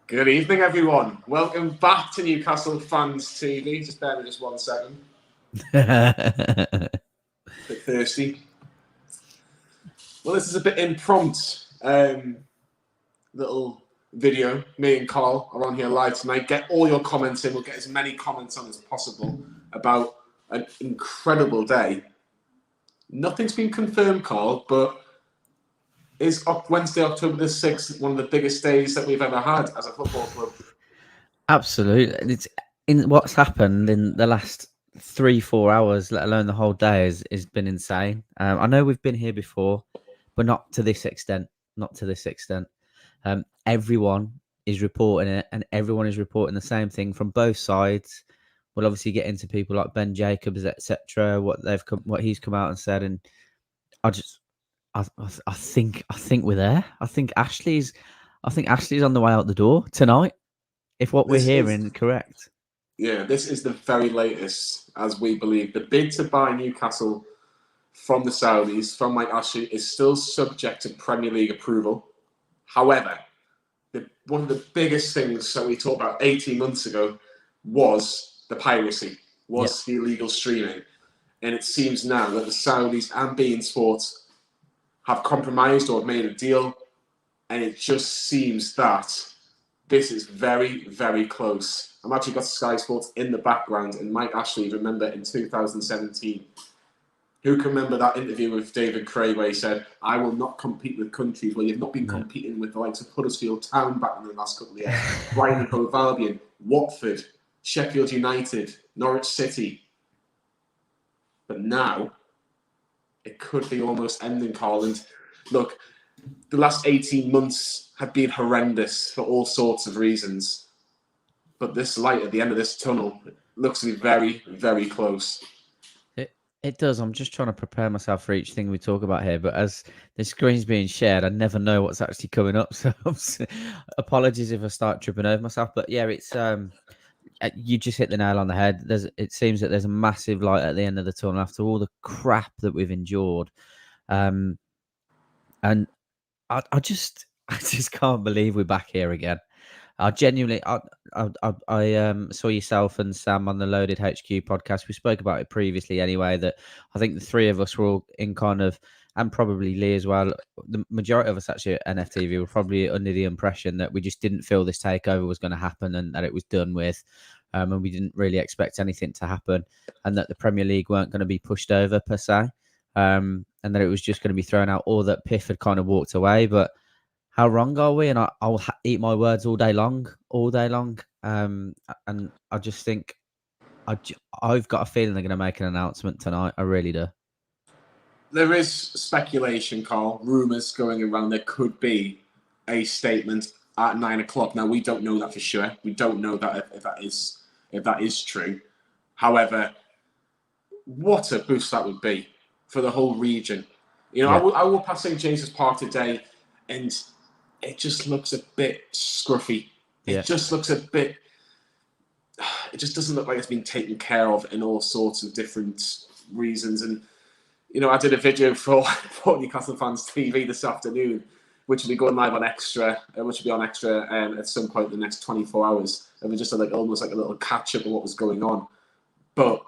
Good evening, everyone. Welcome back to Newcastle Fans TV. Just bear with just 1 second. Bit thirsty. Well, this is a bit impromptu. Little video. Me and Carl are on here live tonight. Get all your comments in. We'll get as many comments on as possible about an incredible day. Nothing's been confirmed, Carl, but is Wednesday, October the 6th, one of the biggest days that we've ever had as a football club? Absolutely. It's in what's happened in the last 3-4 hours, let alone the whole day, has been insane. I know we've been here before, but not to this extent. Not to this extent. Everyone is reporting it, and everyone is reporting the same thing from both sides. We'll obviously get into people like Ben Jacobs, etc. What he's come out and said, and I think we're there. I think Ashley's on the way out the door tonight. If what we're hearing is correct. Yeah, this is the very latest, as we believe. The bid to buy Newcastle from the Saudis, from Mike Ashley, is still subject to Premier League approval. However, one of the biggest things that we talked about 18 months ago was the piracy, the illegal streaming. And it seems now that the Saudis and beIN Sports have compromised or made a deal. And it just seems that this is very, very close. I've actually got Sky Sports in the background, and Mike Ashley, remember in 2017, who can remember that interview with David Cray where he said, I will not compete with countries where you've not been competing with the likes of Huddersfield Town back in the last couple of years, Brighton and Hove Albion, Watford, Sheffield United, Norwich City. But now, it could be almost ending, Carl. And look, the last 18 months have been horrendous for all sorts of reasons. But this light at the end of this tunnel looks to be very, very close. It does. I'm just trying to prepare myself for each thing we talk about here. But as the screen's being shared, I never know what's actually coming up. So apologies if I start tripping over myself. But yeah, it's you just hit the nail on the head. It seems that there's a massive light at the end of the tunnel after all the crap that we've endured. And I just can't believe we're back here again. I genuinely, I saw yourself and Sam on the Loaded HQ podcast. We spoke about it previously anyway, that I think the three of us were all in kind of, and probably Lee as well, the majority of us actually at NFTV were probably under the impression that we just didn't feel this takeover was going to happen and that it was done with. And we didn't really expect anything to happen and that the Premier League weren't going to be pushed over per se. And that it was just going to be thrown out, or that Piff had kind of walked away. But how wrong are we? And I'll eat my words all day long. And I just think I've got a feeling they're going to make an announcement tonight. I really do. There is speculation, Carl, rumours going around. There could be a statement at 9 o'clock. Now, we don't know that for sure. We don't know that if that is true. However, what a boost that would be for the whole region. You know, I walked past St James's Park today, and it just looks a bit scruffy. It just looks a bit. It just doesn't look like it's been taken care of in all sorts of different reasons. And you know, I did a video for Newcastle Fans TV this afternoon, which will be going live on Extra, which will be on Extra at some point in the next 24 hours. And we just had almost like a little catch up of what was going on. But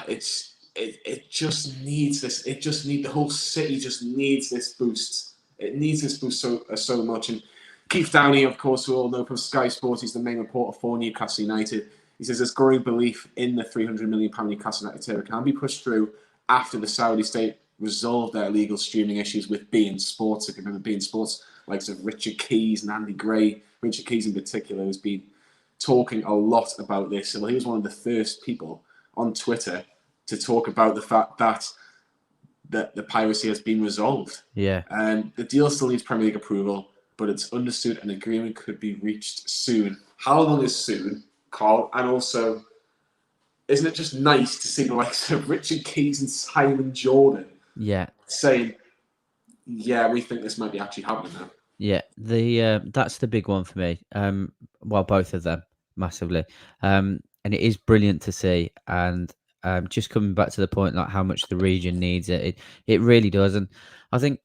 it just needs this. The whole city just needs this boost. It needs this boost so much. And Keith Downey, of course, we all know from Sky Sports, he's the main reporter for Newcastle United. He says there's growing belief in the £300 million Newcastle United takeover can be pushed through after the Saudi state resolved their illegal streaming issues with beIN Sports. If you remember beIN Sports, like Richard Keys and Andy Gray. Richard Keys in particular has been talking a lot about this. Well, he was one of the first people on Twitter to talk about the fact that the piracy has been resolved. Yeah. And the deal still needs Premier League approval, but it's understood an agreement could be reached soon. How long is soon, Carl? And also, isn't it just nice to see the likes of Richard Keys and Simon Jordan saying, yeah, we think this might be actually happening now? Yeah, that's the big one for me. Well, both of them massively. And it is brilliant to see. And just coming back to the point, like how much the region needs it, it really does. And I think,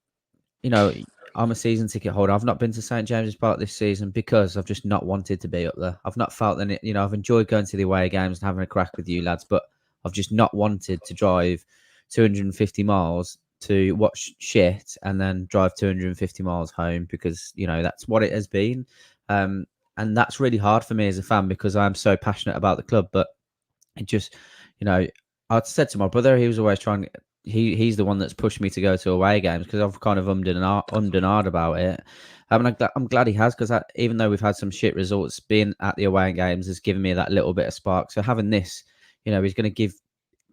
you know, I'm a season ticket holder. I've not been to St James's Park this season because I've just not wanted to be up there. I've not felt that, I've enjoyed going to the away games and having a crack with you lads, but I've just not wanted to drive 250 miles to watch shit and then drive 250 miles home because, that's what it has been. And that's really hard for me as a fan because I'm so passionate about the club. But it just, I said to my brother, he was always trying. He's the one that's pushed me to go to away games because I've kind of ummed and ahed about it. I'm glad he has because even though we've had some shit results, being at the away games has given me that little bit of spark. So having this, he's going to give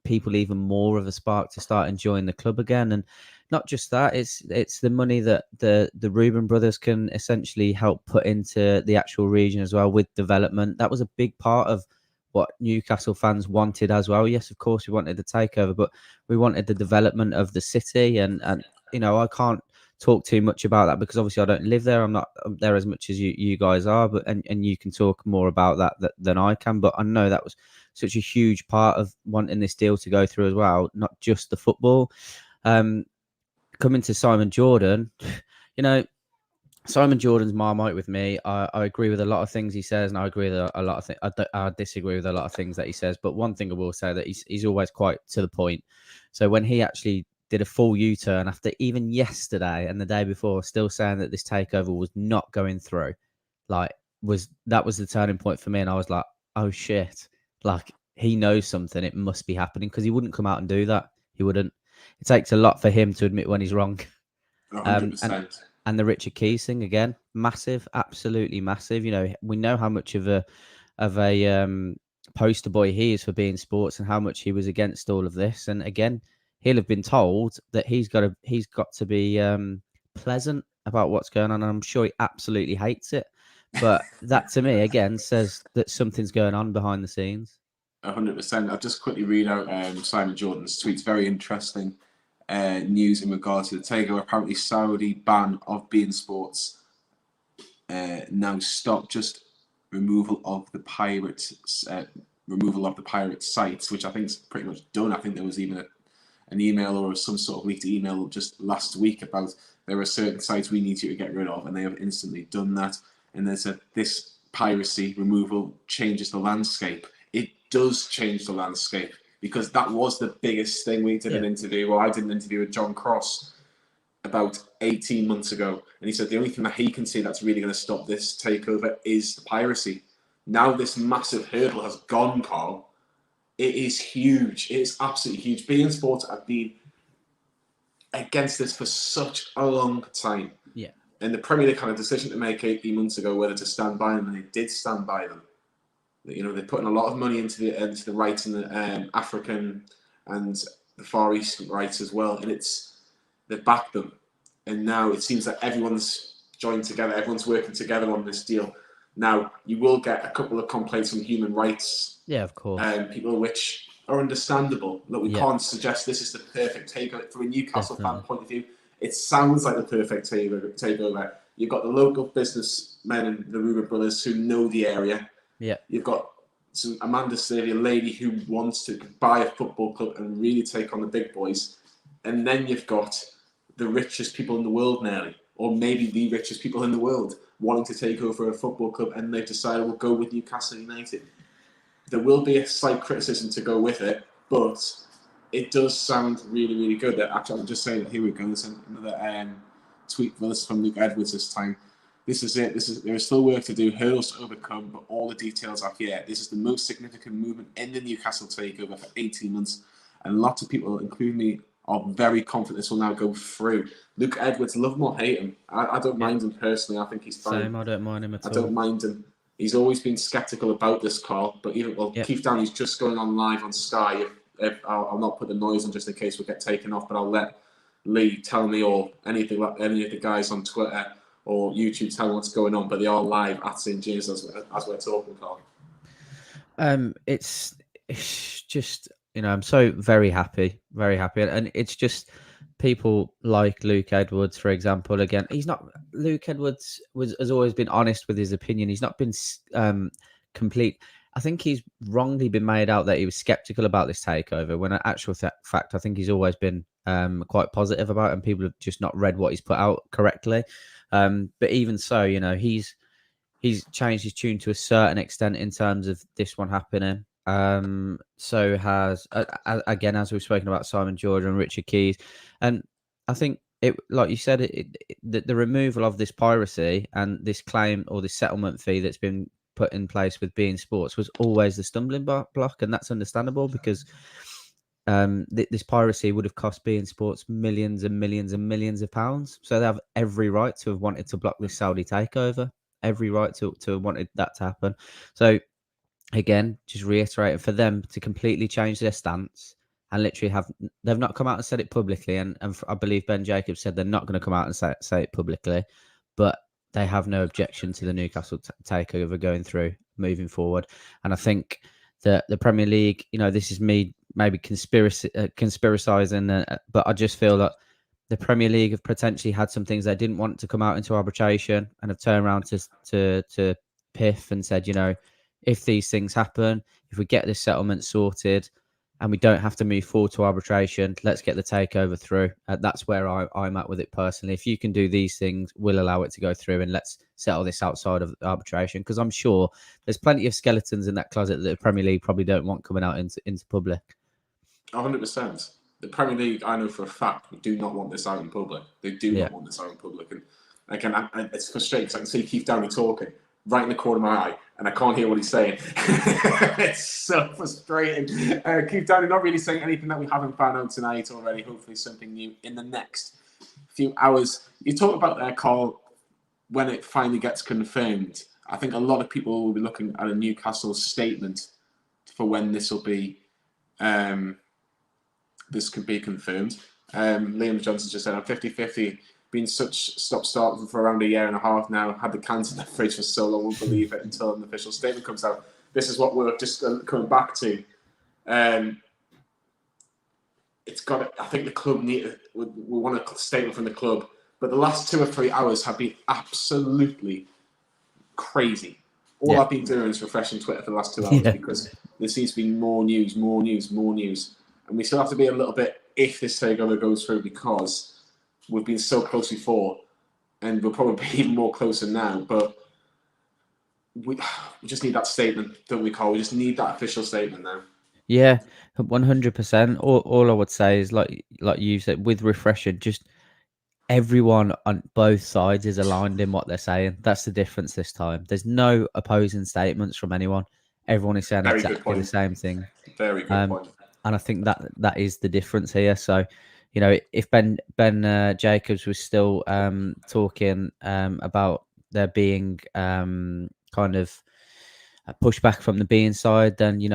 people even more of a spark to start enjoying the club again. And not just that, it's the money that the Reuben brothers can essentially help put into the actual region as well with development. That was a big part of what Newcastle fans wanted as well. Yes, of course, we wanted the takeover, but we wanted the development of the city. And I can't talk too much about that because obviously I don't live there. I'm not there as much as you guys are, but and you can talk more about that than I can. But I know that was such a huge part of wanting this deal to go through as well, not just the football. Coming to Simon Jordan, Simon Jordan's Marmite with me. I agree with a lot of things he says, and I agree with a lot of things. I disagree with a lot of things that he says. But one thing I will say that he's always quite to the point. So when he actually did a full U-turn after even yesterday and the day before, still saying that this takeover was not going through, that was the turning point for me. And I was like, oh shit, he knows something. It must be happening because he wouldn't come out and do that. He wouldn't. It takes a lot for him to admit when he's wrong. 100%. And the Richard Keys thing again, massive, absolutely massive. We know how much of a poster boy he is for beIN Sports and how much he was against all of this. And again, he'll have been told that he's got to be pleasant about what's going on. And I'm sure he absolutely hates it. But that to me again says that something's going on behind the scenes. 100%. I'll just quickly read out Simon Jordan's tweets. Very interesting. News in regards to the takeover. Apparently, Saudi ban of beIN Sports now stopped. Just removal of the pirates sites, which I think is pretty much done. I think there was even an email or some sort of leaked email just last week about there are certain sites we need you to get rid of, and they have instantly done that. And they said this piracy removal changes the landscape. It does change the landscape. Because that was the biggest thing. We did an interview, or I did an interview with John Cross about 18 months ago. And he said the only thing that he can see that's really going to stop this takeover is the piracy. Now this massive hurdle has gone, Carl. It is huge. It is absolutely huge. beIN Sports have been against this for such a long time. Yeah. And the Premier League had a decision to make 18 months ago whether to stand by them, and they did stand by them. They're putting a lot of money into the rights in the African and the Far East rights as well, and they've backed them. And now it seems that everyone's joined together, everyone's working together on this deal. Now you will get a couple of complaints from human rights, of course, people, which are understandable. Look, we can't suggest this is the perfect takeover from a Newcastle fan point of view. It sounds like the perfect takeover. You've got the local businessmen and the Reuben brothers who know the area. Yeah, you've got Amanda Slavey, a lady who wants to buy a football club and really take on the big boys, and then you've got the richest people in the world nearly, or maybe the richest people in the world, wanting to take over a football club, and they've decided we'll go with Newcastle United. There will be a slight criticism to go with it, but it does sound really, really good. Actually, I'm just saying that here we go. There's another tweet from Luke Edwards this time. This is it. There is still work to do, hurdles to overcome, but all the details are here. This is the most significant movement in the Newcastle takeover for 18 months, and lots of people, including me, are very confident this will now go through. Luke Edwards, love him or hate him. I don't mind him personally. I think he's fine. Same, I don't mind him at all. I don't mind him. He's always been sceptical about this, Carl. But Keith Downey's just going on live on Sky. If I'll not put the noise on just in case we get taken off, but I'll let Lee tell me, or any of the guys on Twitter or YouTube tell me what's going on. But they are live at St James as we're talking, Carl. It's just, I'm so very happy, and it's just people like Luke Edwards, for example. Again, Luke Edwards has always been honest with his opinion. He's not been complete. I think he's wrongly been made out that he was skeptical about this takeover, when in actual fact, I think he's always been quite positive about, and people have just not read what he's put out correctly. But even so, he's changed his tune to a certain extent in terms of this one happening. So has again, as we've spoken about, Simon Jordan and Richard Keys, and I think it, like you said, the removal of this piracy and this claim or this settlement fee that's been put in place with beIN Sports was always the stumbling block, and that's understandable because this piracy would have cost beIN Sports millions and millions and millions of pounds. So they have every right to have wanted to block this Saudi takeover, every right to have wanted that to happen. So again, just reiterating, for them to completely change their stance and literally they've not come out and said it publicly, and I believe Ben Jacobs said they're not going to come out and say it publicly, but they have no objection to the Newcastle takeover going through moving forward. And I think that the Premier League, this is me maybe conspiracizing, but I just feel that the Premier League have potentially had some things they didn't want to come out into arbitration and have turned around to PIF and said, if these things happen, if we get this settlement sorted and we don't have to move forward to arbitration, let's get the takeover through. That's where I'm at with it personally. If you can do these things, we'll allow it to go through, and let's settle this outside of arbitration, because I'm sure there's plenty of skeletons in that closet that the Premier League probably don't want coming out into public. 100%. The Premier League, I know for a fact, do not want this out in public. They do not want this out in public. And again, it's frustrating because I can see Keith Downey talking right in the corner of my eye, and I can't hear what he's saying. It's so frustrating. Keith Downey not really saying anything that we haven't found out tonight already. Hopefully something new in the next few hours. You talk about their call when it finally gets confirmed. I think a lot of people will be looking at a Newcastle statement for when this will be. This could be confirmed. Liam Johnson just said, I'm 50-50. Been such stop-start for around a year and a half now. Had the cans in the fridge for so long, won't believe it until an official statement comes out. This is what we're just coming back to. It's got. I think the club we want a statement from the club, but the last 2 or 3 hours have been absolutely crazy. All I've been doing is refreshing Twitter for the last 2 hours because there seems to be more news, and we still have to be a little bit if this takeover goes through, because we've been so close before, and we'll probably be even more closer now. But we just need that statement, don't we, Carl? We just need that official statement now. Yeah, 100%. All I would say is, like you said, with refreshing, just everyone on both sides is aligned in what they're saying. That's the difference this time. There's no opposing statements from anyone. Everyone is saying exactly the same thing. Very good point. And I think that is the difference here. So, if Ben Jacobs was still talking about there being kind of a pushback from the beIN side, then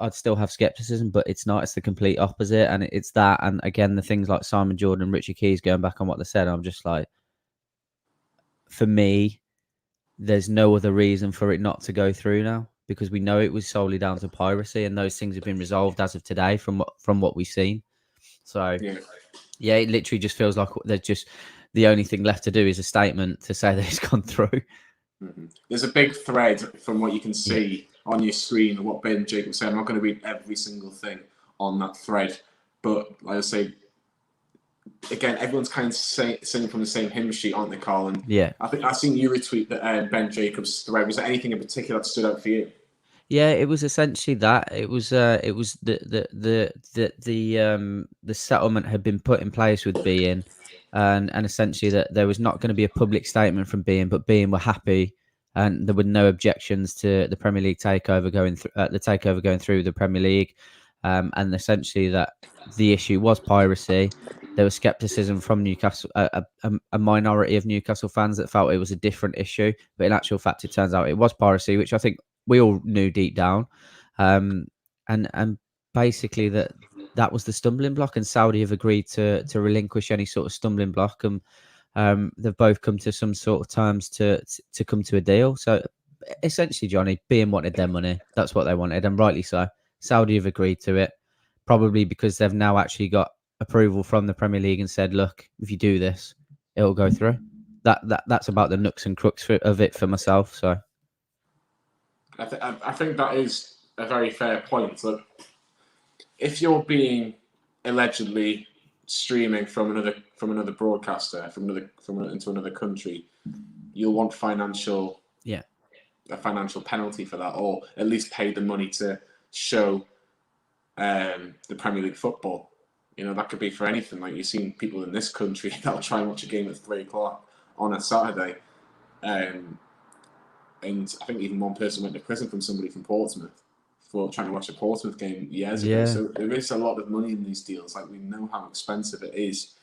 I'd still have skepticism. But it's not. It's the complete opposite, and it's that. And again, the things like Simon Jordan and Richard Keys going back on what they said, I'm just like, for me, there's no other reason for it not to go through now, because we know it was solely down to piracy, and those things have been resolved as of today from what we've seen. So, yeah, it literally just feels like there's just the only thing left to do is a statement to say that it's gone through. Mm-hmm. There's a big thread from what you can see on your screen of what Ben Jacobs said. I'm not going to read every single thing on that thread, but like I say, again, everyone's kind of singing from the same hymn sheet, aren't they, Carl? And I think I've seen you retweet that Ben Jacobs thread. Was there anything in particular that stood out for you? Yeah, it was essentially that. It was the settlement had been put in place with beIN, and essentially that there was not going to be a public statement from beIN, but beIN were happy, and there were no objections to the Premier League takeover going through the Premier League, and essentially that the issue was piracy. There was skepticism from Newcastle, a minority of Newcastle fans that felt it was a different issue, but in actual fact, it turns out it was piracy, which I think we all knew deep down, and basically that was the stumbling block, and Saudi have agreed to relinquish any sort of stumbling block, and they've both come to some sort of terms to come to a deal. So essentially, Johnny, beIN wanted their money. That's what they wanted, and rightly so. Saudi have agreed to it, probably because they've now actually got approval from the Premier League and said, look, if you do this, it'll go through. That's about the nooks and crooks of it for myself. So I think that is a very fair point. Look, if you're being allegedly streaming from another broadcaster into another country, you'll want a financial penalty for that, or at least pay the money to show the Premier League football. You know, that could be for anything. Like, you've seen people in this country that'll try and watch a game at 3:00 on a Saturday. And I think even one person went to prison from somebody from Portsmouth for trying to watch a Portsmouth game years ago. So there is a lot of money in these deals. Like, we know how expensive it is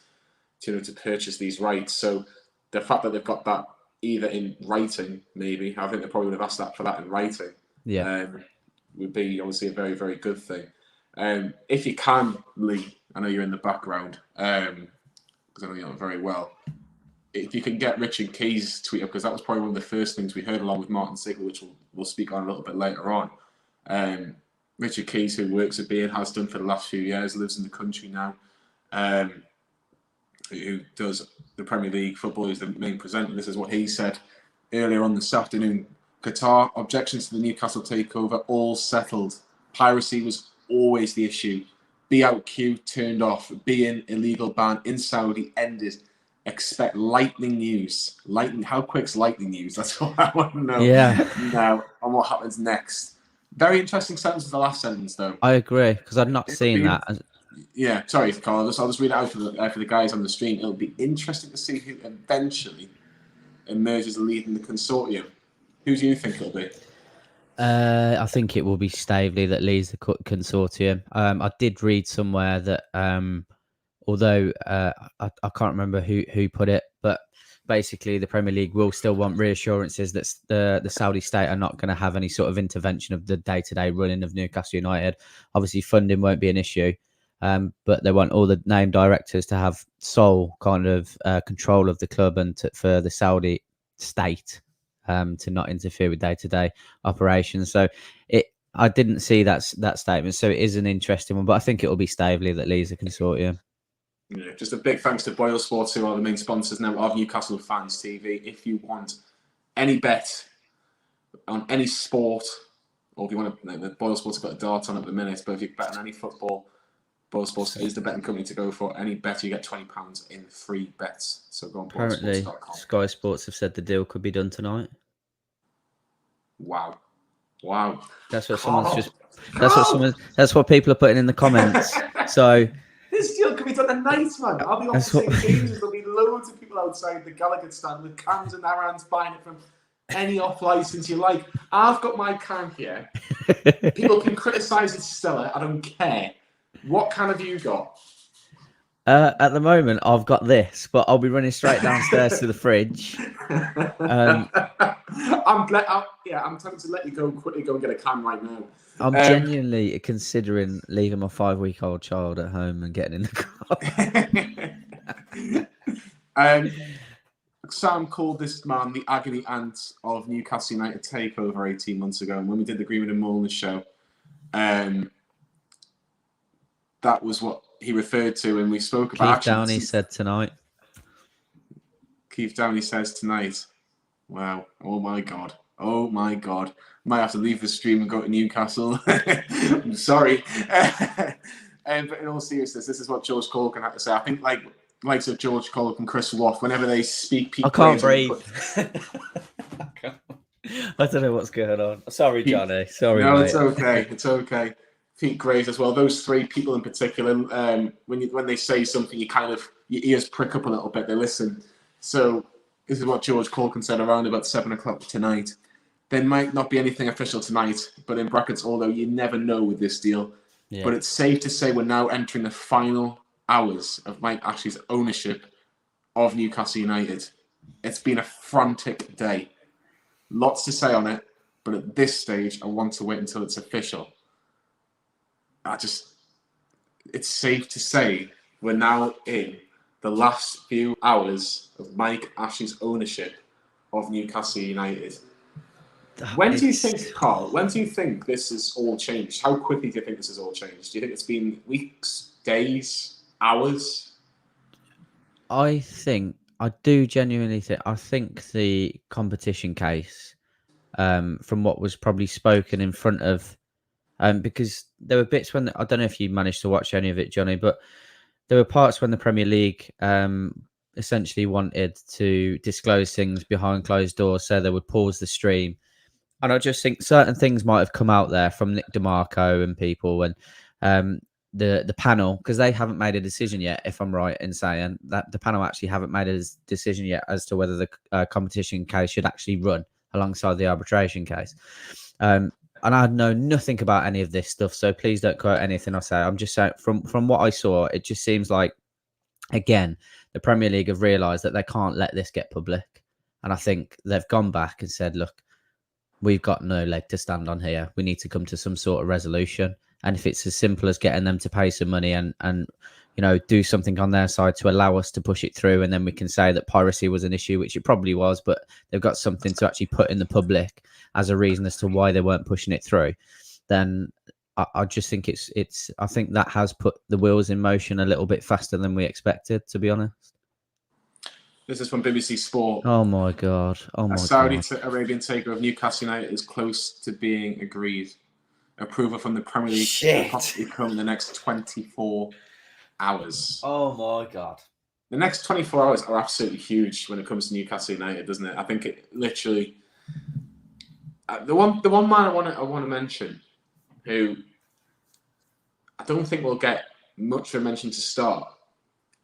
to purchase these rights. So the fact that they've got that either in writing, maybe, I think they probably would have asked for that in writing, would be obviously a very, very good thing. If you can, Lee, I know you're in the background, because I know you know very well. If you can get Richard Key's tweet up, because that was probably one of the first things we heard along with Martin Sigler, which we'll speak on a little bit later on. Richard Keys, who works at beIN, has done for the last few years, lives in the country now, who does the Premier League football, is the main presenter. This is what he said earlier on this afternoon. Qatar, objections to the Newcastle takeover, all settled. Piracy was always the issue. BOQ turned off. beIN illegal ban in Saudi ended. Expect lightning news. How quick's lightning news? That's what I want to know now, and what happens next. Very interesting sentence is the last sentence, though. I agree, because I've not seen that. Yeah, sorry, Carl. I'll just read it out for the guys on the stream. It'll be interesting to see who eventually emerges leading the consortium. Who do you think it'll be? I think it will be Staveley that leads the consortium. I did read somewhere that, although I can't remember who put it, but basically the Premier League will still want reassurances that the Saudi state are not going to have any sort of intervention of the day-to-day running of Newcastle United. Obviously, funding won't be an issue, but they want all the named directors to have sole kind of control of the club and for the Saudi state to not interfere with day-to-day operations. So I didn't see that statement. So it is an interesting one, but I think it will be Staveley that leads the consortium. Yeah, just a big thanks to Boyle Sports, who are the main sponsors now of Newcastle Fans TV. If you want any bet on any sport, or if you want to, Boyle Sports have got a dart on at the minute, but if you bet on any football, Boyle Sports is the betting company to go for. Any bet, you get £20 in free bets. So go on Apparently, boylesports.com. Sky Sports have said the deal could be done tonight. Wow. That's what That's what people are putting in the comments. So this deal could be done tonight, man. I'll be on the same games. There'll be loads of people outside the Gallagher stand with cans in their hands buying it from any off license you like. I've got my can here. People can criticise it still. I don't care. What can have you got? At the moment, I've got this, but I'll be running straight downstairs to the fridge. I'm tempted to let you quickly go and get a can right now. I'm genuinely considering leaving my 5-week-old child at home and getting in the car. Sam called this man the agony aunt of Newcastle United takeover 18 months ago, and when we did the Greenwood and Mullins show, that was what he referred to, and we spoke about. Keith Downey said tonight. Keith Downey says tonight. Wow! Oh my God! Might have to leave the stream and go to Newcastle. I'm sorry. But in all seriousness, this is what George Colkin had to say. I think likes of George Colkin, Chris Watt, whenever they speak, I can't breathe. I don't know what's going on. Sorry, Johnny. Sorry, no, mate. It's okay. It's okay. Pete Graves as well. Those three people in particular, when they say something, your ears prick up a little bit. They listen. So this is what George Colkin said around about 7:00 tonight. There might not be anything official tonight, but in brackets, although you never know with this deal. Yeah. But it's safe to say we're now entering the final hours of Mike Ashley's ownership of Newcastle United. It's been a frantic day. Lots to say on it, but at this stage, I want to wait until it's official. It's safe to say we're now in the last few hours of Mike Ashley's ownership of Newcastle United. When do you think, Carl, this has all changed? How quickly do you think this has all changed? Do you think it's been weeks, days, hours? I do genuinely think, I think the competition case, from what was probably spoken in front of, because there were bits when, I don't know if you managed to watch any of it, Johnny, but there were parts when the Premier League essentially wanted to disclose things behind closed doors, so they would pause the stream. And I just think certain things might have come out there from Nick DeMarco and people, and the panel, because they haven't made a decision yet, if I'm right in saying that the panel actually haven't made a decision yet as to whether the competition case should actually run alongside the arbitration case. And I know nothing about any of this stuff, so please don't quote anything I say. I'm just saying from what I saw, it just seems like, again, the Premier League have realised that they can't let this get public. And I think they've gone back and said, look, we've got no leg to stand on here. We need to come to some sort of resolution. And if it's as simple as getting them to pay some money and you know, do something on their side to allow us to push it through, and then we can say that piracy was an issue, which it probably was, but they've got something to actually put in the public as a reason as to why they weren't pushing it through, then I just think I think that has put the wheels in motion a little bit faster than we expected, to be honest. This is from BBC Sport. Oh my God. Oh my God. A Saudi Arabian takeover of Newcastle United is close to being agreed. Approval from the Premier League will possibly come in the next 24 hours. Oh my God. The next 24 hours are absolutely huge when it comes to Newcastle United, doesn't it? I think it literally... The one man I want to mention, who I don't think will get much of a mention to start,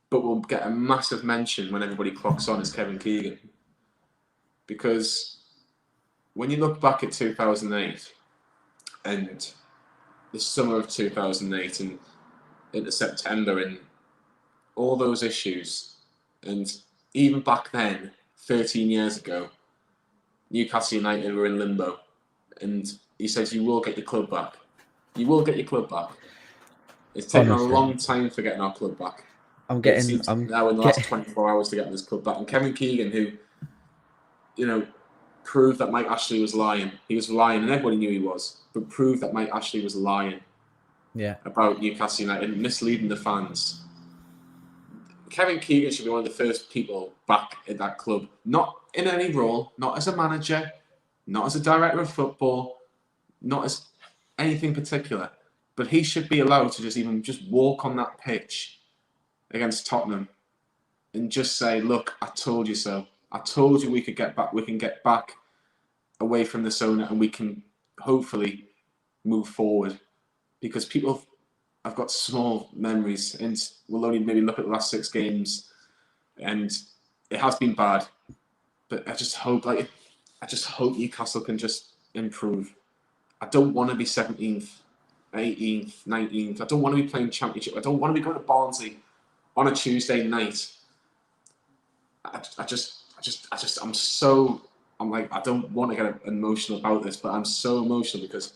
but will get a massive mention when everybody clocks on, is Kevin Keegan. Because when you look back at 2008 and the summer of 2008 and into September and all those issues, and even back then, 13 years ago, Newcastle United were in limbo, and he says, you will get your club back. You will get your club back. It's taken a long time for getting our club back. I'm now in the last 24 hours to get this club back. And Kevin Keegan, who, you know, proved that Mike Ashley was lying. He was lying, and everybody knew he was, but proved that Mike Ashley was lying about Newcastle United and misleading the fans. Kevin Keegan should be one of the first people back at that club, not in any role, not as a manager, not as a director of football, not as anything particular, but he should be allowed to just walk on that pitch against Tottenham and just say, look, I told you so. I told you we could get back. We can get back away from this owner, and we can hopefully move forward, because people have got small memories and will only maybe look at the last 6 games, and it has been bad. But I just hope Newcastle can just improve. I don't want to be 17th, 18th, 19th. I don't want to be playing Championship. I don't want to be going to Barnsley on a Tuesday night. I don't want to get emotional about this, but I'm so emotional because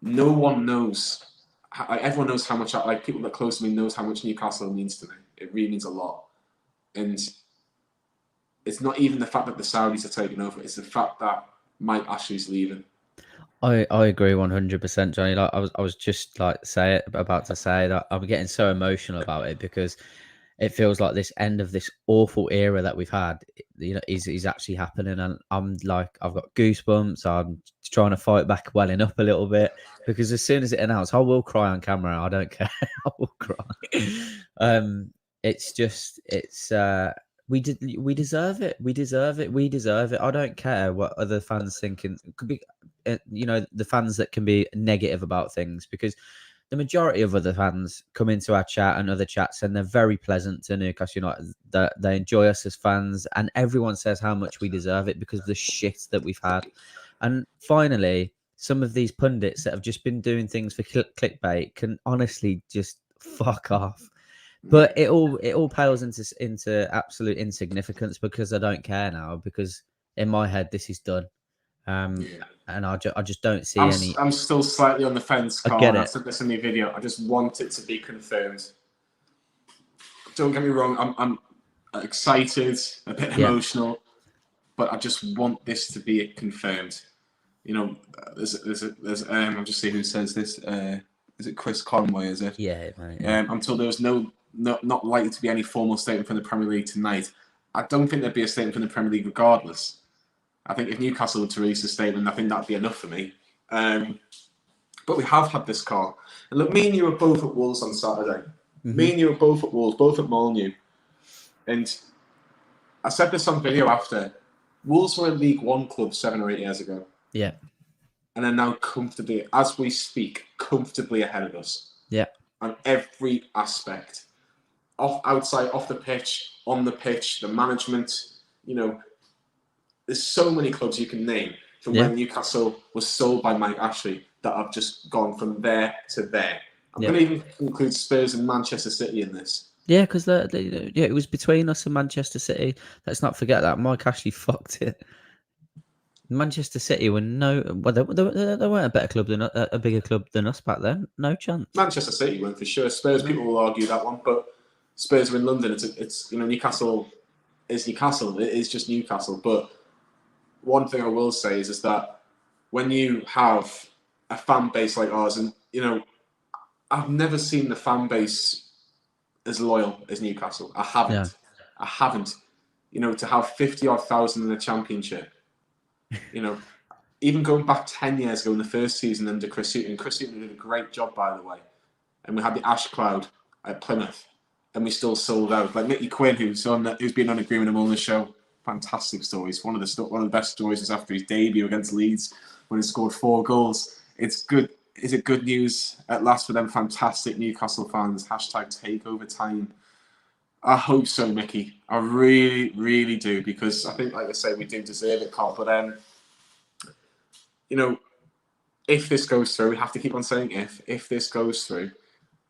no one knows. Everyone knows how much. People that are close to me knows how much Newcastle means to me. It really means a lot, and it's not even the fact that the Saudis are taking over. It's the fact that Mike Ashley's leaving. I agree 100%, Johnny. Like I was just about to say that I'm getting so emotional about it because it feels like this end of this awful era that we've had, you know, is actually happening, and I'm like, I've got goosebumps. I'm trying to fight back, welling up a little bit, because as soon as it announced, I will cry on camera. I don't care. I will cry. We deserve it. We deserve it. We deserve it. I don't care what other fans think. It could be, you know, the fans that can be negative about things, because the majority of other fans come into our chat and other chats, and they're very pleasant to Newcastle United. They enjoy us as fans, and everyone says how much we deserve it because of the shit that we've had. And finally, some of these pundits that have just been doing things for clickbait can honestly just fuck off. But it all pales into absolute insignificance, because I don't care now, because in my head this is done. And I just don't see any. I'm still slightly on the fence, Carl. I get it. I said this in the video. I just want it to be confirmed. Don't get me wrong. I'm excited, a bit emotional, but I just want this to be confirmed. You know, there's I'm just seeing who says this. Is it Chris Conway? Is it? Yeah, mate. Yeah. I'm told there was not likely to be any formal statement from the Premier League tonight. I don't think there'd be a statement from the Premier League regardless. I think if Newcastle were to release a statement, I think that'd be enough for me. But we have had this call. And look, me and you were both at Wolves on Saturday. Me and you were both at Wolves, both at Molineux. And I said this on video after. Wolves were a League One club 7 or 8 years ago. Yeah. And are now comfortably, as we speak, comfortably ahead of us. Yeah. On every aspect. Outside, off the pitch, on the pitch, the management, there's so many clubs you can name from when Newcastle was sold by Mike Ashley that have just gone from there to there. I'm going to even include Spurs and Manchester City in this. Yeah, because it was between us and Manchester City. Let's not forget that Mike Ashley fucked it. Manchester City were they weren't a better club than a bigger club than us back then. No chance. Manchester City weren't for sure. Spurs people will argue that one, but Spurs are in London. It's Newcastle is Newcastle. It is just Newcastle. But one thing I will say is that when you have a fan base like ours, and I've never seen the fan base as loyal as Newcastle. I haven't. Yeah. I haven't. To have 50-odd thousand in the Championship. Even going back 10 years ago in the first season under Chris Hughton. Chris Hughton did a great job, by the way. And we had the Ash Cloud at Plymouth, and we still sold out. Like Mickey Quinn, who's been on agreement on the show. Fantastic stories. One of the best stories was after his debut against Leeds when he scored 4 goals. It's good. Is it good news at last for them fantastic Newcastle fans? #takeover time. I hope so, Mickey. I really, really do, because I think, like I say, we do deserve it, Carl. But if this goes through, we have to keep on saying if this goes through,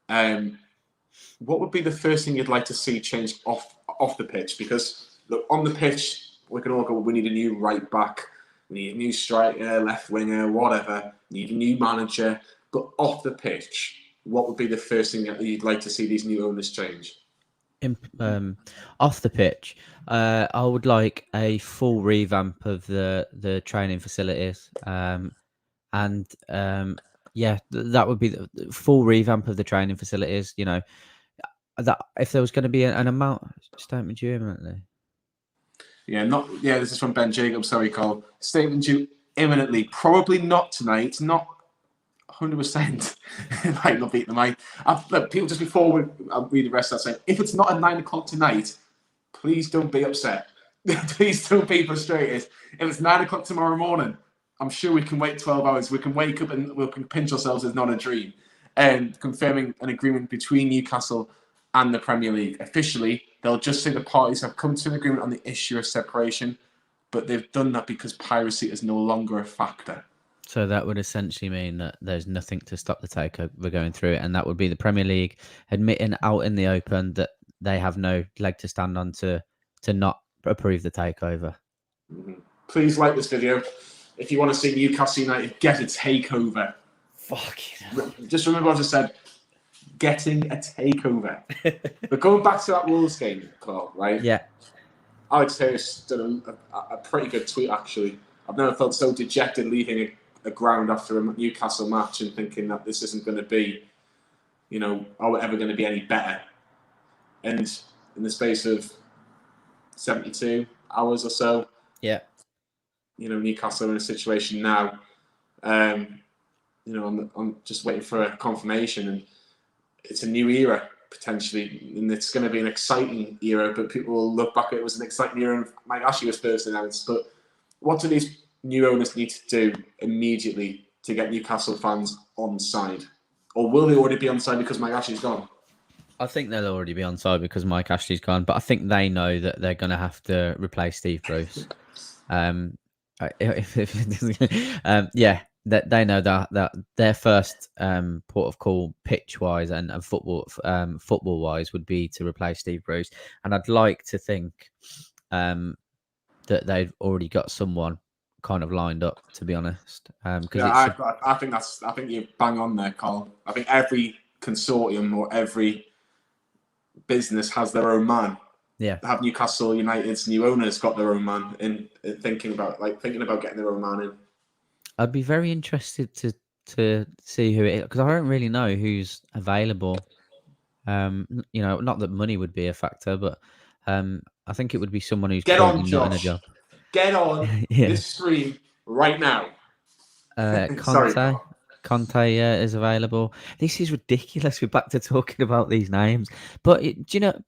what would be the first thing you'd like to see change off the pitch? Because look, on the pitch, we can all go, we need a new right back, we need a new striker, left winger, whatever. We need a new manager. But off the pitch, what would be the first thing that you'd like to see these new owners change? Off the pitch, I would like a full revamp of the training facilities, that would be the full revamp of the training facilities. That if there was going to be an amount statement due imminently. This is from Ben Jacobs. Sorry, Carl. Statement due imminently. Probably not tonight. Not 100%. It might not beat the mic. Look, people, just before I'll read the rest of that, saying, if it's not at 9 o'clock tonight, please don't be upset. Please don't be frustrated. If it's 9 o'clock tomorrow morning, I'm sure we can wait 12 hours. We can wake up and we can pinch ourselves as not a dream. And confirming an agreement between Newcastle and the Premier League. Officially, they'll just say the parties have come to an agreement on the issue of separation, but they've done that because piracy is no longer a factor. So that would essentially mean that there's nothing to stop the takeover going through, and that would be the Premier League admitting out in the open that they have no leg to stand on to not approve the takeover. Mm-hmm. Please like this video. If you want to see Newcastle United get a takeover. Just remember what I said. Getting a takeover. But going back to that Wolves game, Carl, right? Yeah. Alex Harris did a pretty good tweet, actually. I've never felt so dejected leaving a ground after a Newcastle match and thinking that this isn't going to be, are we ever going to be any better? And in the space of 72 hours or so, Newcastle are in a situation now, I'm just waiting for a confirmation, and it's a new era potentially, and it's going to be an exciting era, but people will look back at it as an exciting era, and Mike Ashley was first announced. But what do these new owners need to do immediately to get Newcastle fans on side? Or will they already be on side because Mike Ashley's gone? I think they'll already be on side because Mike Ashley's gone, but I think they know that they're going to have to replace Steve Bruce. That they know that their first port of call pitch wise and football wise would be to replace Steve Bruce, and I'd like to think that they've already got someone kind of lined up, to be honest. I think you're bang on there, Carl. I think every consortium or every business has their own man. Yeah. Have Newcastle United's new owners got their own man in thinking about getting their own man in? I'd be very interested to see who it is, because I don't really know who's available. Not that money would be a factor, but I think it would be someone who's currently not in a job. Get on this stream right now. Conte Conte is available. This is ridiculous. We're back to talking about these names. But do you know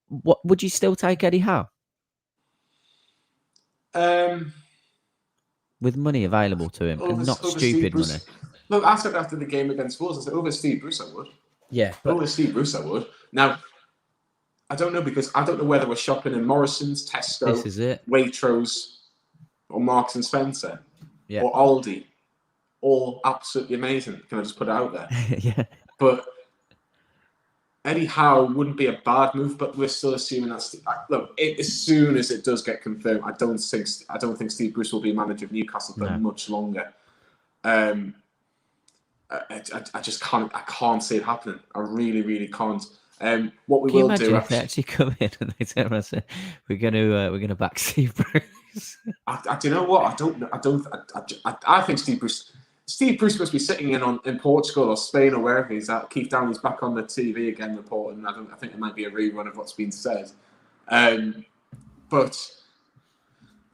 what? Would you still take Eddie Howe with money available to him and not stupid money? Look, I said after the game against Wolves, I said over Steve Bruce, I would. Yeah, over Steve Bruce, I would. Now, I don't know because I don't know whether we're shopping in Morrison's, Tesco, this is it. Waitrose, or Marks and Spencer, or Aldi. All absolutely amazing. Can I just put it out there? Yeah. But Eddie Howe wouldn't be a bad move, but we're still assuming that's look. As soon as it does get confirmed, I don't think Steve Bruce will be manager of Newcastle for much longer. I just can't. I can't see it happening. I really, really can't. What we will do if they actually come in and they tell us we're going to back Steve Bruce. I do you know what? I don't know. I think Steve Bruce must be sitting in Portugal or Spain or wherever he's at. Keith Downey's back on the TV again reporting. I think it might be a rerun of what's been said. But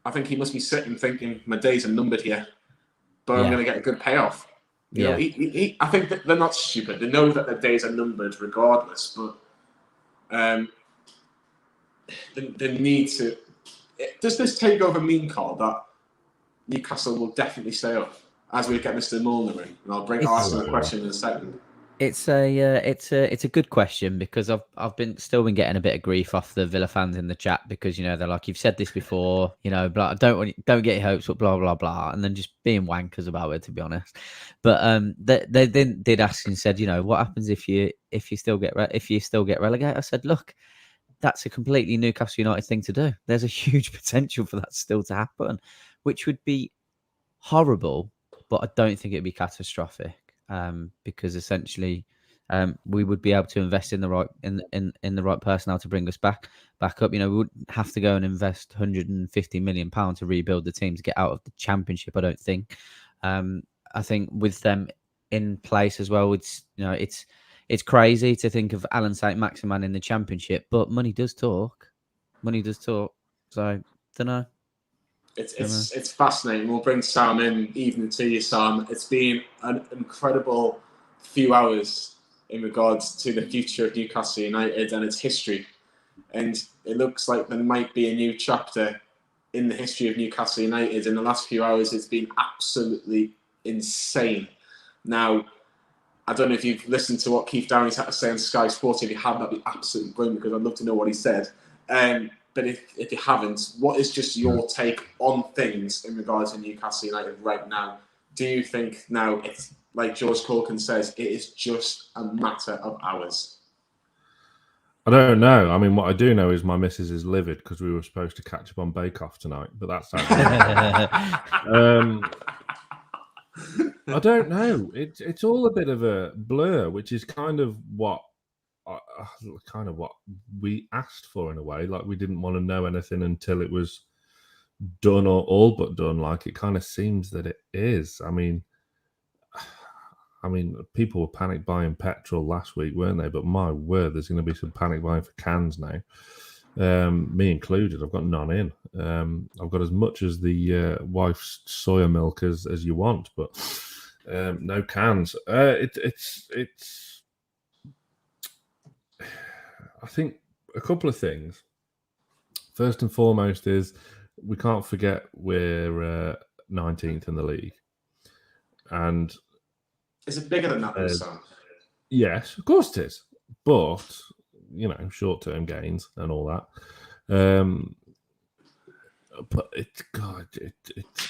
I think he must be sitting thinking, my days are numbered here, but I'm going to get a good payoff. You know, I think that they're not stupid. They know that their days are numbered regardless, but they need to. Does this takeover mean, Carl, that Newcastle will definitely stay up? As we get Mr. Milner in, and I'll ask him a question in a second. It's a good question because I've been getting a bit of grief off the Villa fans in the chat because they're like, you've said this before, blah, don't get your hopes up, blah blah blah, and then just being wankers about it, to be honest. But they then did ask and said, what happens if you still get relegated? I said, look, that's a completely Newcastle United thing to do. There's a huge potential for that still to happen, which would be horrible, but I don't think it'd be catastrophic. Because essentially, we would be able to invest in the right in the right personnel to bring us back up. We wouldn't have to go and invest £150 million to rebuild the team to get out of the Championship. I don't think. I think with them in place as well, it's crazy to think of Alan Saint-Maximin in the Championship, but money does talk. So don't know. It's fascinating. We'll bring Sam in, evening to you, Sam. It's been an incredible few hours in regards to the future of Newcastle United and its history. And it looks like there might be a new chapter in the history of Newcastle United. In the last few hours, it's been absolutely insane. Now, I don't know if you've listened to what Keith Downey's had to say on Sky Sports. If you have, that'd be absolutely brilliant because I'd love to know what he said. But if you haven't, what is just your take on things in regards to Newcastle United right now? Do you think now it's like George Corkin says, it is just a matter of hours? I don't know. I mean, what I do know is my missus is livid because we were supposed to catch up on Bake Off tonight, but that's I don't know. It's all a bit of a blur, which is kind of what we asked for in a way. Like, we didn't want to know anything until it was done or all but done. Like, it kind of seems that it is. I mean, people were panic buying petrol last week, weren't they? But my word, there's going to be some panic buying for cans now. Me included. I've got none in. I've got as much as the wife's soya milk as you want, but no cans. It's I think a couple of things. First and foremost is we can't forget we're 19th in the league. And is it bigger than that, Sam? Yes, of course it is. But, short-term gains and all that. But it's going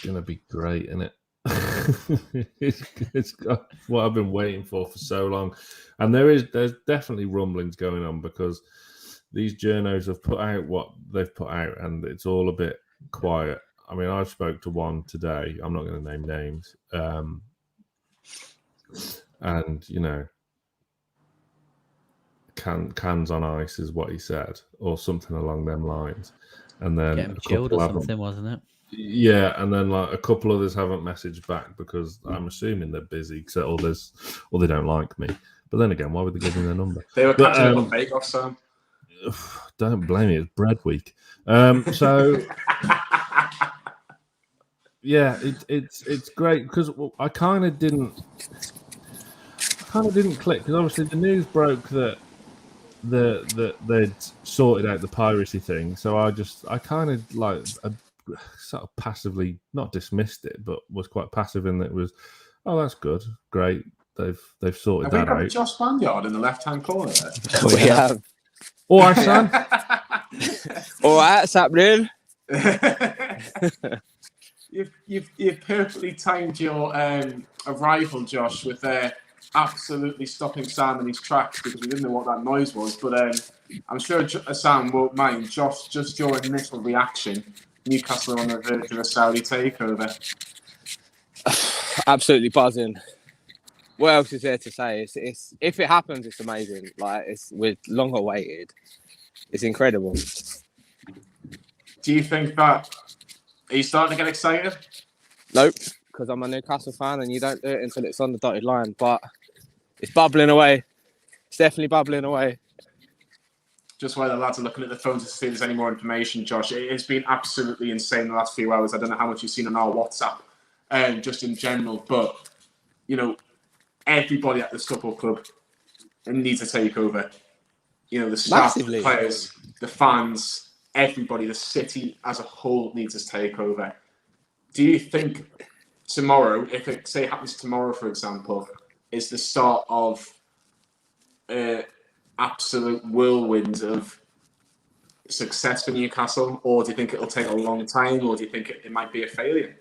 to be great, isn't it? it's what I've been waiting for so long, and there's definitely rumblings going on because these journos have put out what they've put out, and it's all a bit quiet. I mean, I spoke to one today. I'm not going to name names, and cans on ice is what he said, or something along them lines. And then getting chilled or something, wasn't it? Yeah, and then like a couple others haven't messaged back because I'm assuming they're busy, or they don't like me. But then again, why would they give me their number? They were catching up on Bake Off, Sam. Don't blame me. It's bread week. So yeah, it's great because I kind of didn't click because obviously the news broke that they'd sorted out the piracy thing. So I kind of like sort of passively not dismissed it, but was quite passive in that it was, oh, that's good, great. They've sorted Have we that got out. Josh Banyard in the left-hand corner there? We have. All right, son. All right, what's happening? You've perfectly timed your arrival, Josh, with absolutely stopping Sam in his tracks because we didn't know what that noise was. But I'm sure Sam won't mind. Josh, just your initial reaction. Newcastle on the verge of a Saudi takeover. Absolutely buzzing. What else is there to say? It's if it happens, it's amazing. Like we're long awaited. It's incredible. Do you think that? Are you starting to get excited? Nope, because I'm a Newcastle fan, and you don't do it until it's on the dotted line. But it's bubbling away. It's definitely bubbling away. Just while the lads are looking at the phones to see if there's any more information, Josh, it has been absolutely insane the last few hours. I don't know how much you've seen on our WhatsApp, just in general, but you know, everybody at the football club needs a takeover. You know, the staff, the players, the fans, everybody, the city as a whole needs a takeover. Do you think tomorrow, if it say happens tomorrow, for example, is the start of absolute whirlwind of success for Newcastle, or do you think it'll take a long time, or do you think it might be a failure?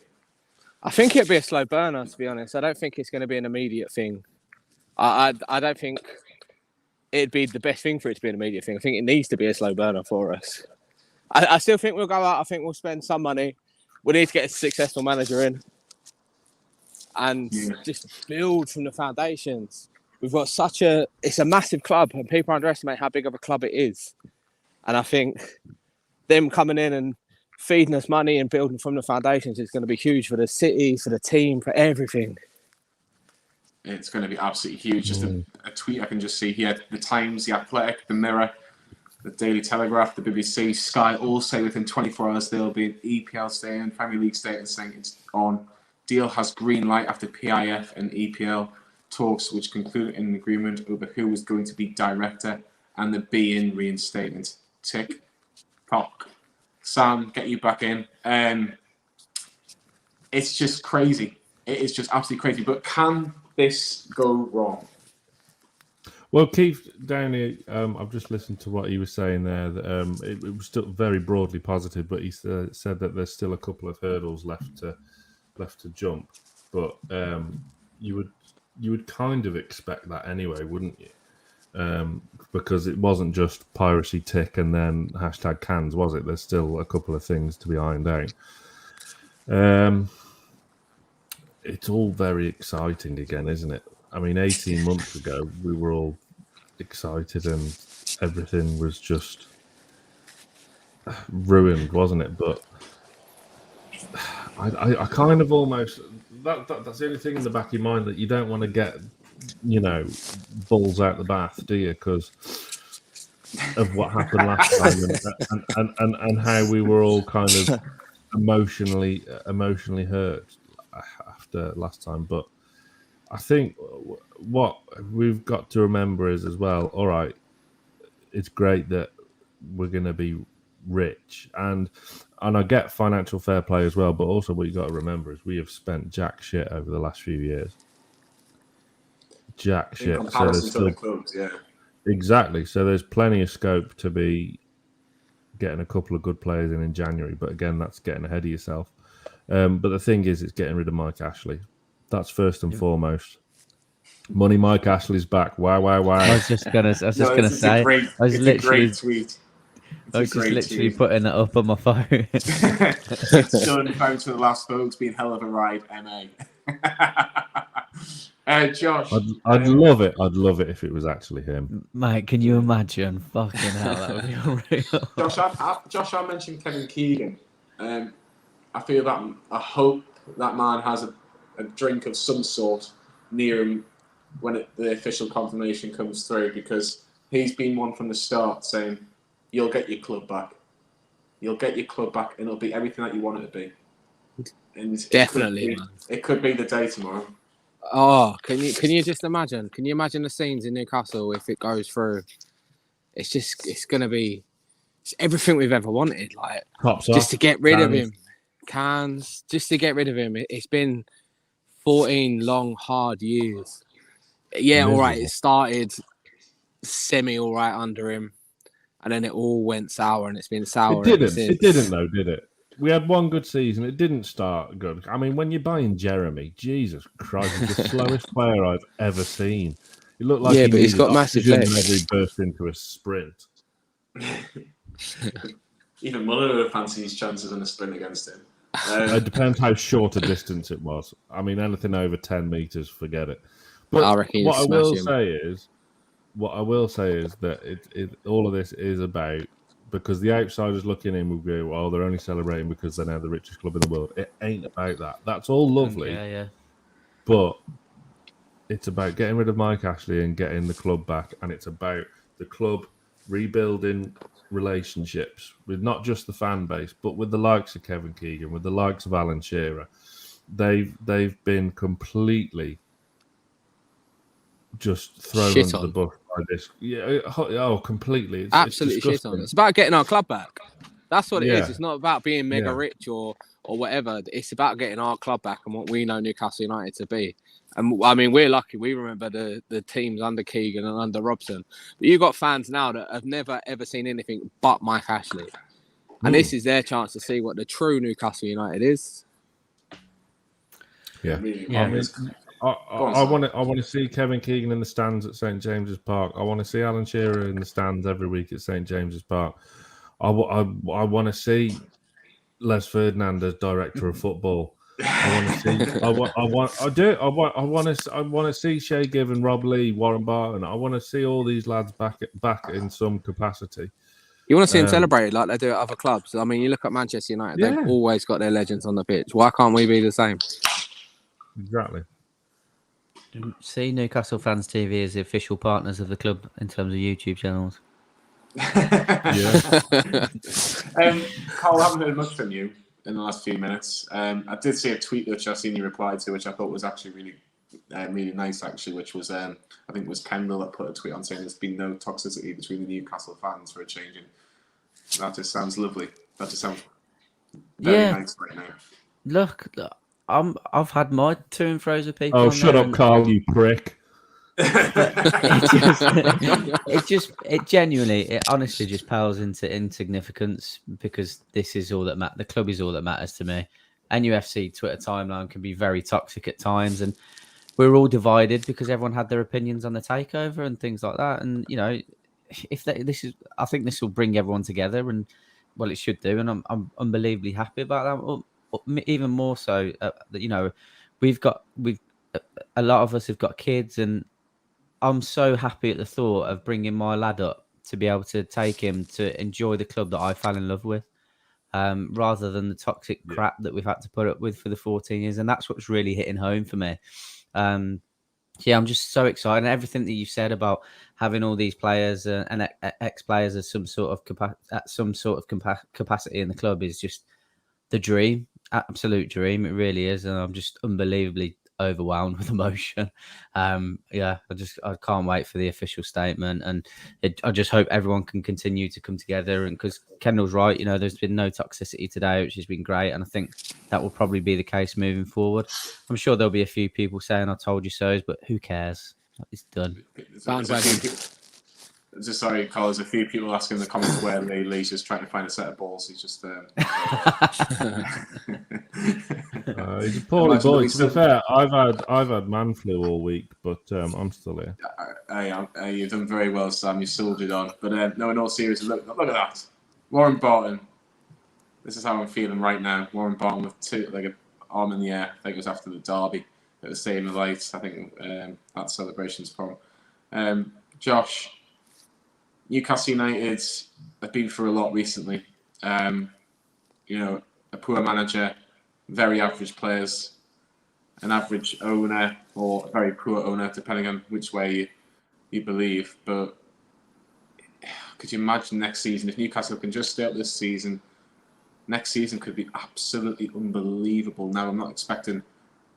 I think it'll be a slow burner, to be honest. I don't think it's going to be an immediate thing. I don't think it'd be the best thing for it to be an immediate thing. I think it needs to be a slow burner for us. I still think we'll go out. I think we'll spend some money. We need to get a successful manager in and just build from the foundations. We've got it's a massive club, and people underestimate how big of a club it is. And I think them coming in and feeding us money and building from the foundations is going to be huge for the city, for the team, for everything. It's going to be absolutely huge. Just a tweet I can just see here. The Times, The Athletic, The Mirror, The Daily Telegraph, the BBC, Sky all say within 24 hours there will be an EPL stay and Premier League statement saying it's on. Deal has green light after PIF and EPL talks, which concluded in an agreement over who was going to be director and the beIN reinstatement. Tick, tock. Sam, get you back in. It's just crazy. It is just absolutely crazy. But can this go wrong? Well, Keith Downey, I've just listened to what he was saying there. That it was still very broadly positive, but he said that there's still a couple of hurdles left to jump. But you would kind of expect that anyway, wouldn't you? Because it wasn't just piracy tick and then #cans, was it? There's still a couple of things to be ironed out. It's all very exciting again, isn't it? I mean, 18 months ago, we were all excited and everything was just ruined, wasn't it? But I kind of almost... That's the only thing in the back of your mind, that you don't want to get, balls out the bath, do you? Because of what happened last time and how we were all kind of emotionally hurt after last time. But I think what we've got to remember is as well, all right, it's great that we're going to be rich, and I get financial fair play as well, but also what you got to remember is we have spent jack shit over the last few years. Jack shit. In comparison to the clubs, yeah. Exactly. So there's plenty of scope to be getting a couple of good players in January, but again, that's getting ahead of yourself. But the thing is, it's getting rid of Mike Ashley. That's first and foremost. Money Mike Ashley's back. Wow. I was just gonna say. I was literally tweet. I was just literally putting it up on my phone. It's done. Thanks for the last folks. Been hell of a ride, MA. Josh, I'd love it. I'd love it if it was actually him. Mate, can you imagine? Fucking hell, that would be unreal. Josh, I mentioned Kevin Keegan. I feel that I hope that man has a drink of some sort near him when the official confirmation comes through, because he's been one from the start saying, "You'll get your club back. You'll get your club back, and it'll be everything that you want it to be." And Definitely, man. it could be the day tomorrow. Oh, can you just imagine? Can you imagine the scenes in Newcastle if it goes through? It's gonna be everything we've ever wanted. Like Tops just off, to get rid of cans. him, just to get rid of him. It's been 14 long, hard years. Yeah, all right. Miserable. It started semi all right under him, and then it all went sour, and it's been sour ever since. It didn't though, did it? We had one good season. It didn't start good. I mean, when you're buying Jeremy, Jesus Christ, he's the slowest player I've ever seen. He looked like Yeah, he but he's needed got massive oxygen legs. whenever he burst into a sprint. Even Muller would fancy his chances in a sprint against him. It depends how short a distance it was. I mean, anything over 10 meters, forget it. But I reckon what I will him. say is that all of this is about, because the outsiders looking in will go, well, they're only celebrating because they're now the richest club in the world. It ain't about that. That's all lovely. Yeah. But it's about getting rid of Mike Ashley and getting the club back. And it's about the club rebuilding relationships with not just the fan base, but with the likes of Kevin Keegan, with the likes of Alan Shearer. They've been completely just thrown Shit under on. the bus by this. Yeah, completely. It's Absolutely shit disgusting. on. It's about getting our club back. That's what it is. Yeah. It's not about being mega Yeah. rich or whatever. It's about getting our club back and what we know Newcastle United to be. And I mean, we're lucky. We remember the teams under Keegan and under Robson. But you've got fans now that have never, ever seen anything but Mike Ashley. And this is their chance to see what the true Newcastle United is. Yeah. Really Yeah. obvious. I want to see Kevin Keegan in the stands at St James's Park. I want to see Alan Shearer in the stands every week at St James's Park. I want to see Les Ferdinand as director of football. I want to see Shay Given, Rob Lee, Warren Barton. I want to see all these lads back in some capacity. You want to see them celebrated like they do at other clubs. I mean, you look at Manchester United, Yeah. they've always got their legends on the pitch. Why can't we be the same? Exactly. See Newcastle Fans TV as the official partners of the club in terms of YouTube channels. Yeah. Carl, I haven't heard much from you in the last few minutes. I did see a tweet which I've seen you reply to, which I thought was actually really nice, actually, which was, I think it was Kendall that put a tweet on saying there's been no toxicity between the Newcastle fans for a change. That just sounds lovely. That just sounds very nice right now. Look, I've had my to and fro's with people. Oh, on shut there up, and Carl, you prick. it honestly just pales into insignificance, because this is all that matters. The club is all that matters to me. NUFC Twitter timeline can be very toxic at times, and we're all divided because everyone had their opinions on the takeover and things like that. And you know, I think this will bring everyone together, and well, it should do. And I'm unbelievably happy about that. Even more so, that you know, a lot of us have got kids, and I'm so happy at the thought of bringing my lad up to be able to take him to enjoy the club that I fell in love with, rather than the toxic crap that we've had to put up with for the 14 years. And that's what's really hitting home for me. I'm just so excited. And everything that you said about having all these players and ex-players as some sort of capacity in the club is just the dream, absolute dream. It really is. And I'm just unbelievably overwhelmed with emotion. I can't wait for the official statement, and I just hope everyone can continue to come together. And because Kendall's right, you know, there's been no toxicity today, which has been great, and I think that will probably be the case moving forward. I'm sure there'll be a few people saying "I told you so," but who cares? It's done. Just sorry, Carl. There's a few people asking in the comments where Lee's just trying to find a set of balls. He's just He's a poorly boy. To be fair, I've had man flu all week, but I'm still here. You've done very well, Sam. You soldiered on. But no, in all seriousness, look at that. Warren Barton. This is how I'm feeling right now. Warren Barton with an arm in the air. I think it was after the derby at the Stadium of Lights. I think that celebration's from. Josh, Newcastle United have been through a lot recently. You know, a poor manager, very average players, an average owner, or a very poor owner, depending on which way you believe. But could you imagine next season if Newcastle can just stay up this season, next season could be absolutely unbelievable. Now, I'm not expecting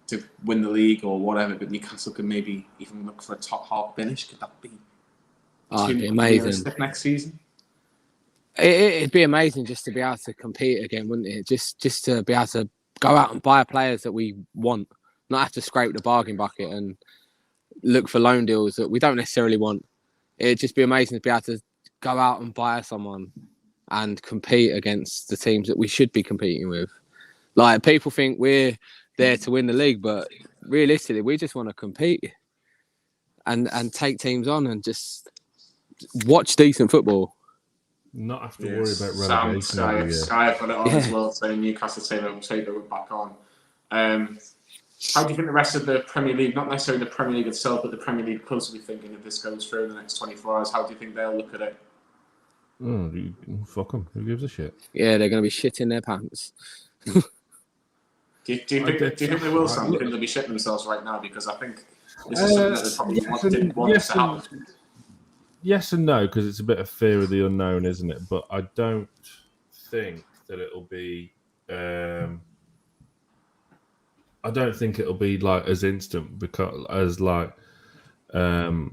to win the league or whatever, but Newcastle could maybe even look for a top half finish. Could that be It'd be amazing next season? It'd be amazing just to be able to compete again, wouldn't it? Just to be able to go out and buy players that we want, not have to scrape the bargain bucket and look for loan deals that we don't necessarily want. It'd just be amazing to be able to go out and buy someone and compete against the teams that we should be competing with. Like, people think we're there to win the league, but realistically, we just want to compete and take teams on and just watch decent football. Not have to worry about relegation. Sky have got it on as well, saying Newcastle Takeover back on. How do you think the rest of the Premier League, not necessarily the Premier League itself, but the Premier League clubs will be thinking if this goes through in the next 24 hours? How do you think they'll look at it? Fuck them. Who gives a shit? Yeah, they're going to be shitting their pants. Do you think they will, Sam? Do you think they'll be shitting themselves right now? Because I think this is something that they probably didn't want to happen. Yes and no, because it's a bit of fear of the unknown, isn't it? But I don't think that it'll be. I don't think it'll be like as instant as like your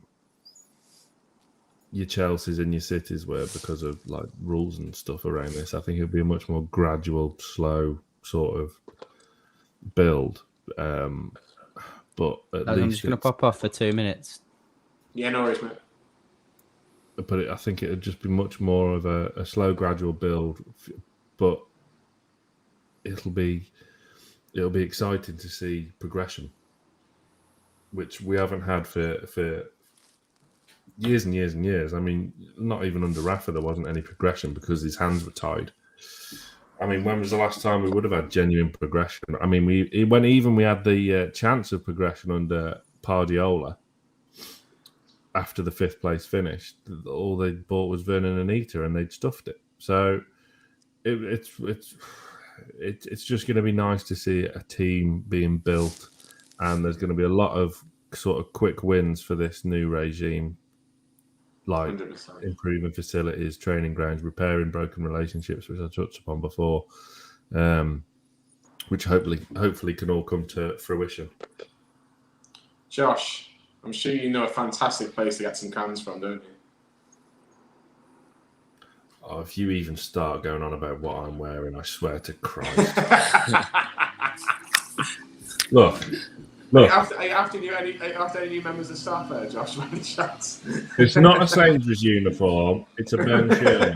Chelseas and your Cities were because of like rules and stuff around this. I think it'll be a much more gradual, slow sort of build. But I'm just going to pop off for 2 minutes. Yeah, no worries, mate. But I think it would just be much more of a slow, gradual build. But it'll be exciting to see progression, which we haven't had for years and years and years. I mean, not even under Rafa there wasn't any progression because his hands were tied. I mean, when was the last time we would have had genuine progression? I mean, we had the chance of progression under Pardiola. After the 5th place finished, all they bought was Vernon and Anita, and they'd stuffed it. So it's just going to be nice to see a team being built, and there's going to be a lot of sort of quick wins for this new regime, like 100%. Improving facilities, training grounds, repairing broken relationships, which I touched upon before, which hopefully can all come to fruition. Josh, I'm sure you know a fantastic place to get some cans from, don't you? Oh, if you even start going on about what I'm wearing, I swear to Christ. Look. After any new members of staff there, Josh, by any chance? It's not a Sainsbury's uniform. It's a burn shirt.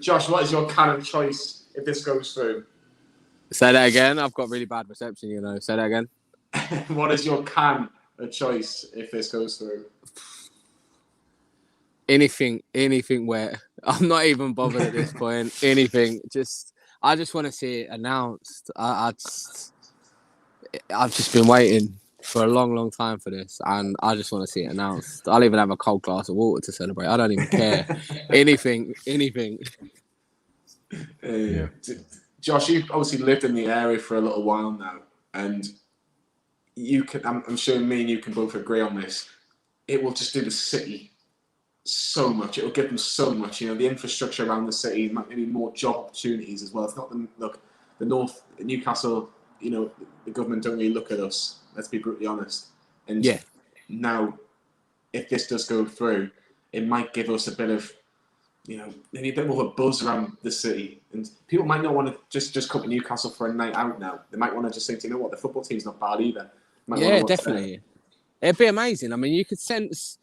Josh, what is your can of choice if this goes through? Say that again. I've got really bad reception, you know. Say that again. What is your can of choice if this goes through? Anything wet. I'm not even bothered at this point. Anything. I just want to see it announced. I've just been waiting for a long, long time for this, and I just want to see it announced. I'll even have a cold glass of water to celebrate. I don't even care. Anything. Yeah. Josh, you've obviously lived in the area for a little while now, and I'm sure me and you can both agree on this. It will just do the city so much. It will give them so much. You know, the infrastructure around the city, maybe more job opportunities as well. It's not the North Newcastle. You know, the government don't really look at us. Let's be brutally honest. And now, if this does go through, it might give us a bit of, you know, maybe a bit more of a buzz around the city. And people might not want to just come to Newcastle for a night out now. They might want to just think, you know what, the football team's not bad either. Yeah, definitely. It'd be amazing. I mean, you could sense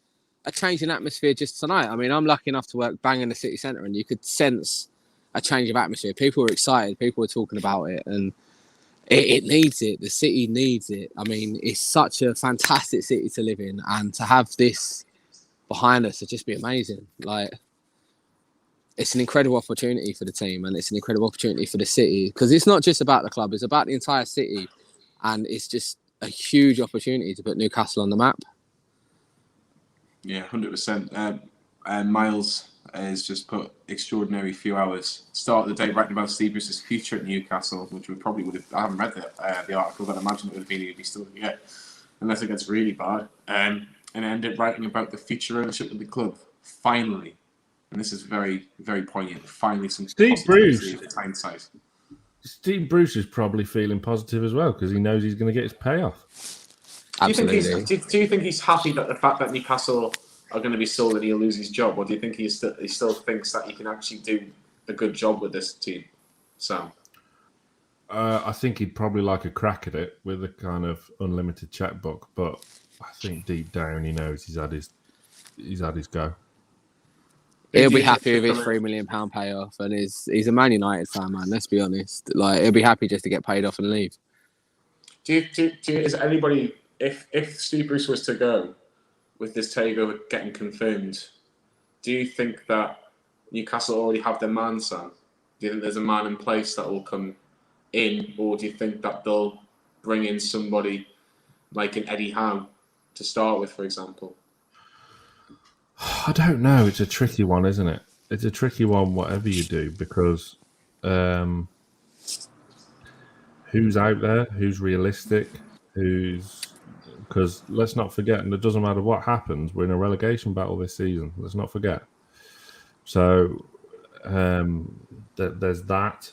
a change in atmosphere just tonight. I mean, I'm lucky enough to work bang in the city centre, and you could sense a change of atmosphere. People were excited. People were talking about it, and it needs it. The city needs it. I mean, it's such a fantastic city to live in, and to have this behind us would just be amazing. Like, it's an incredible opportunity for the team, and it's an incredible opportunity for the city, because it's not just about the club, it's about the entire city, and it's just a huge opportunity to put Newcastle on the map. Yeah, 100%. Miles has just put extraordinary few hours. Start of the day writing about Steve Bruce's future at Newcastle, which we probably would have. I haven't read the article, but I imagine it would have been he'd be still here, unless it gets really bad. And I ended up writing about the future ownership of the club. Finally, and this is very, very poignant. Finally, some Steve positivity Bruce. in hindsight. Steve Bruce is probably feeling positive as well because he knows he's going to get his payoff. Absolutely. Do you think he's happy that the fact that Newcastle are going to be sold and he'll lose his job, or do you think he still thinks that he can actually do a good job with this team, Sam? I think he'd probably like a crack at it with a kind of unlimited checkbook, but I think deep down he knows he's had his go. He'll be happy with his £3 million payoff, and he's a Man United fan, man. Let's be honest. Like, he'll be happy just to get paid off and leave. Is anybody, if Steve Bruce was to go with this takeover getting confirmed, do you think that Newcastle already have their man, Sam? Do you think there's a man in place that will come in, or do you think that they'll bring in somebody like an Eddie Howe to start with, for example? I don't know. It's a tricky one, isn't it? It's a tricky one, whatever you do, because who's out there, who's realistic, because let's not forget, and it doesn't matter what happens, we're in a relegation battle this season. Let's not forget. So there's that.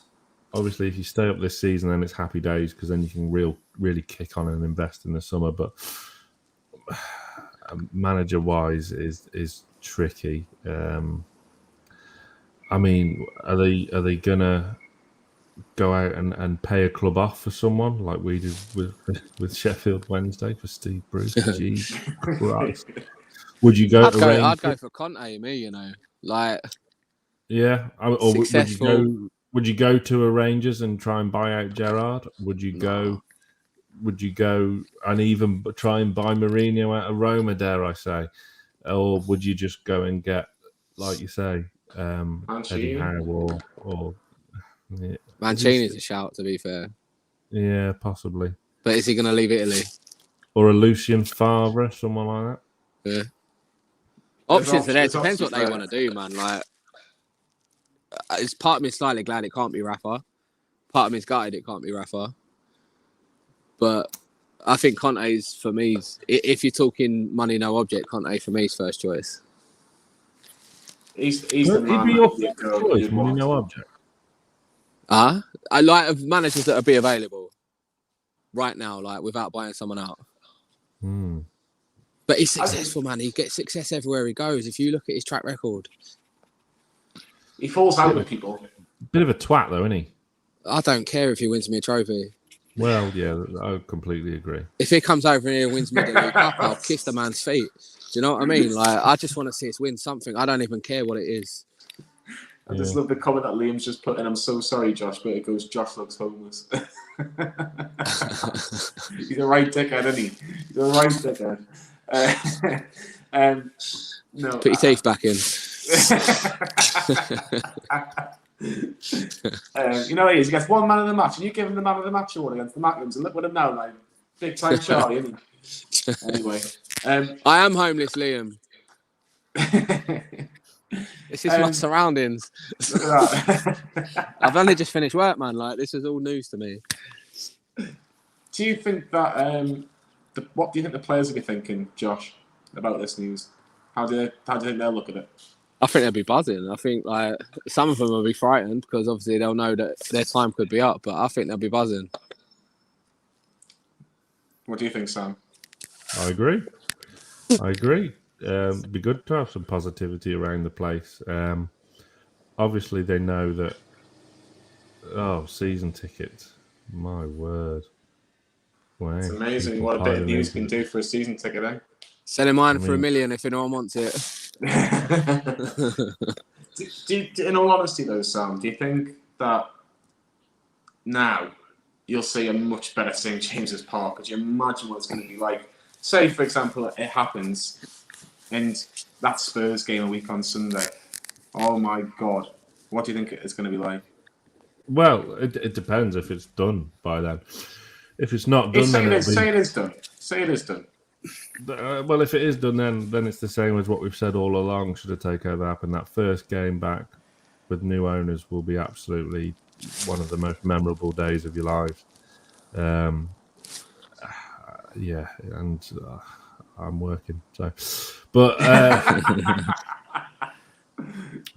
Obviously, if you stay up this season, then it's happy days because then you can really kick on and invest in the summer. But manager-wise is tricky. I mean, are they gonna go out and pay a club off for someone like we did with Sheffield Wednesday for Steve Bruce? Jeez Christ. Would you go? I'd go for Conte, like. Yeah, or would you go to a Rangers and try and buy out Gerrard? Would you go and even try and buy Mourinho out of Roma? Dare I say, or would you just go and get, like you say, Eddie Howe or yeah. Mancini's a shout, to be fair. Yeah, possibly. But is he going to leave Italy? Or a Lucien Favre, someone like that? Yeah. Options are there. It depends what they want to do, man. Like, it's part of me slightly glad it can't be Rafa. Part of me is gutted it can't be Rafa. But I think Conte's, for me, if you're talking money, no object, Conte for me is first choice. He's the man. He'd be your first choice, money, no object. I like managers that will be available right now, like without buying someone out. But he's successful, man. He gets success everywhere he goes. If you look at his track record, he falls out with people. Bit of a twat, though, isn't he? I don't care if he wins me a trophy. Well, yeah, I completely agree. If he comes over here and wins me the League Cup, I'll kiss the man's feet. Do you know what I mean? Like, I just want to see us win something. I don't even care what it is. I just love the comment that Liam's just put in. I'm so sorry, Josh, but it goes, Josh looks homeless. He's a right dickhead, isn't he? He's a right dickhead. No, put your teeth back in. He gets one man of the match, and you give him the man of the match award against the Macklins, and look at him now, like big time Charlie, isn't he? Anyway, I am homeless, Liam. This is my surroundings. I've only just finished work, man. Like, this is all news to me. Do you think that what do you think the players will be thinking, Josh, about this news? How do you think they'll look at it? I think they'll be buzzing. I think like some of them will be frightened because obviously they'll know that their time could be up. But I think they'll be buzzing. What do you think, Sam? I agree. It'd be good to have some positivity around the place. Obviously, they know that. Oh, season tickets! My word! Wow, it's amazing what a bit of news can do for a season ticket, eh? Selling mine for $1 million if anyone wants it. In all honesty, though, Sam, do you think that now you'll see a much better St James's Park? Could you imagine what it's going to be like? Say, for example, it happens, and that Spurs game a week on Sunday. Oh my God, what do you think it's going to be like? Well, it depends if it's done by then. If it's not done, say it is done. Say it is done. Well, if it is done, then it's the same as what we've said all along. Should a takeover happen, that first game back with new owners will be absolutely one of the most memorable days of your life. Yeah, and I'm working, so. But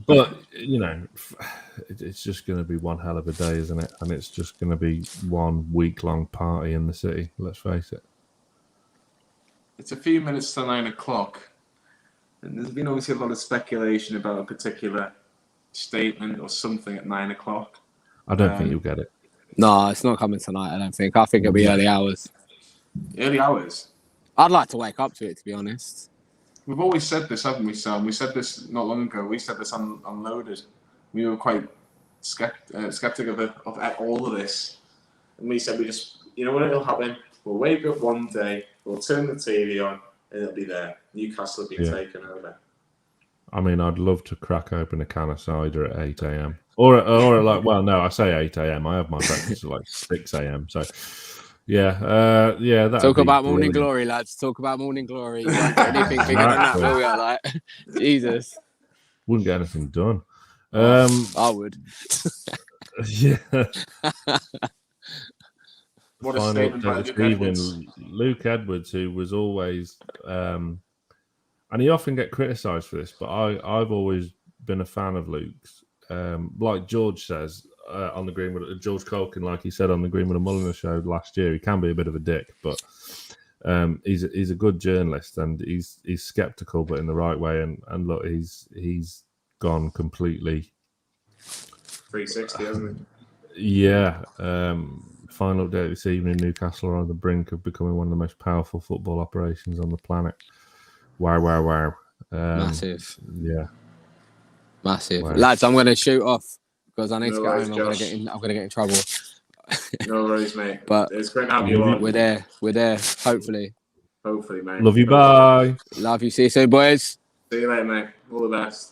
But it's just going to be one hell of a day, isn't it? And it's just going to be one week-long party in the city. Let's face it. It's a few minutes to 9 o'clock, and there's been obviously a lot of speculation about a particular statement or something at 9 o'clock. I don't think you'll get it. No, it's not coming tonight, I don't think. I think it'll be early hours. Early hours? I'd like to wake up to it, to be honest. We've always said this, haven't we, Sam? We said this not long ago. We said this on Loaded. We were quite skeptic of all of this. And we said, you know what, it'll happen. We'll wake up one day, we'll turn the TV on, and it'll be there. Newcastle will be taken over. I mean, I'd love to crack open a can of cider at 8 a.m. Or I say 8 a.m. I have my breakfast at like 6 a.m. So, yeah. Talk about morning glory, lads. Talk about morning glory. You won't get anything bigger than that, will we? Like, Jesus. Wouldn't get anything done. I would. Yeah. What a Final statement by update Luke Edwards. Luke Edwards, who was always, and he often get criticised for this, but I've always been a fan of Luke's. Like George says on the Greenwood, George Colkin, like he said on the Greenwood and Mulliner show last year, he can be a bit of a dick, but he's a good journalist and he's sceptical, but in the right way. And look, he's gone completely 360, hasn't he? Yeah. Final update this evening: Newcastle are on the brink of becoming one of the most powerful football operations on the planet. Wow. Massive. Yeah. Massive. Wow. Lads, I'm going to shoot off because I need to get worries, home. I'm going to get in trouble. No worries, mate. But it's great to have you on. We're there. Hopefully, mate. Love you. Bye. Love you. See you soon, boys. See you later, mate. All the best.